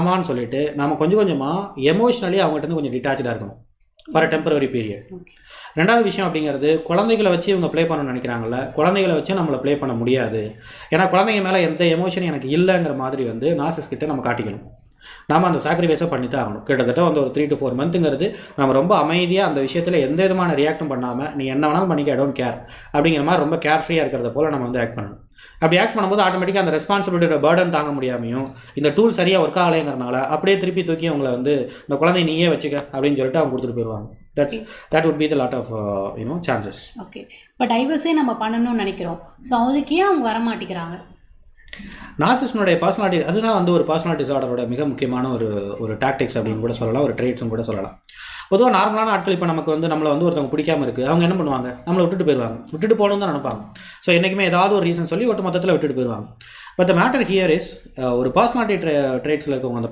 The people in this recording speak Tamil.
ஆமான்னு சொல்லிட்டு நம்ம கொஞ்சம் கொஞ்சமாக எமோஷ்னலி அவங்ககிட்ட கொஞ்சம் டிட்டாச்சாக இருக்கணும் ஃபார் அ டெம்பரரி பீரியட். ரெண்டாவது விஷயம் அப்படிங்கிறது, குழந்தைகளை வச்சு இவங்க ப்ளே பண்ணணும்னு நினைக்கிறாங்கல்ல, குழந்தைகளை வச்சு நம்மளை ப்ளே பண்ண முடியாது. ஏன்னா குழந்தைங்க மேலே எந்த எமோஷனும் எனக்கு இல்லைங்கிற மாதிரி வந்து நார்சிசிஸ்ட் கிட்ட நம்ம காட்டிக்கணும். நாம் அந்த சாக்ரிஃபைஸை பண்ணி தான் ஆகணும். கிட்டத்தட்ட வந்து ஒரு 3 to 4 மந்த்துங்கிறது நம்ம ரொம்ப அமைதியாக அந்த விஷயத்தில் எந்த விதமான ரியாக்டும் பண்ணாமல், நீ என்ன வேணாலும் பண்ணிக்க, ஐ டோன்ட் கேர் அப்படிங்கிற மாதிரி ரொம்ப கேர்ஃப்ரீயாக இருக்கிறத போல் நம்ம வந்து ஆக்ட் பண்ணணும். அப்படி ஆக்ட் பண்ணும்போது ஆட்டோமேட்டிக்காக அந்த ரெஸ்பான்சிபிலிட்டியோட பேர்டன் தாங்க முடியாமையும், இந்த டூல் சரியாக ஒர்க் ஆகலைங்கிறனால அப்படியே திருப்பி தூக்கி அவங்கள வந்து இந்த குழந்தைய நீயே வச்சுக்க அப்படின்னு சொல்லிட்டு அவங்க கொடுத்துட்டு போயிடுவாங்க. that would be the lot of chances. Okay. இப்போ டைவர்ஸே நம்ம பண்ணணும்னு நினைக்கிறோம். ஸோ அதுக்கு ஏன் அவங்க வர மாட்டேங்கிறாங்க? நார்சிஸ்டனுடைய பர்சனாலிட்டி அதுதான் வந்து ஒரு பர்சனாலிட்டி டிசார்டரோட மிக முக்கியமான ஒரு டாக்டிக்ஸ் அப்படின்னு கூட சொல்லலாம், ஒரு ட்ரேட்ஸும் கூட சொல்லலாம். பொதுவாக நார்மலான ஆட்கள் இப்போ நமக்கு வந்து நம்மளை வந்து ஒருத்தவங்க பிடிக்காம இருக்குது, அவங்க என்ன பண்ணுவாங்க, நம்மளை விட்டுட்டு போயிடுவாங்க, விட்டுட்டு போகணும்னு தான் நினைப்பாங்க. ஸோ என்றைக்குமே ஏதாவது ஒரு ரீசன் சொல்லி ஒட்டு மொத்தத்தில் விட்டுட்டு போயிடுவாங்க. But the matter here is ஒரு பர்சனாலிட்டி ட்ரேட்ஸில் இருக்கவங்க அந்த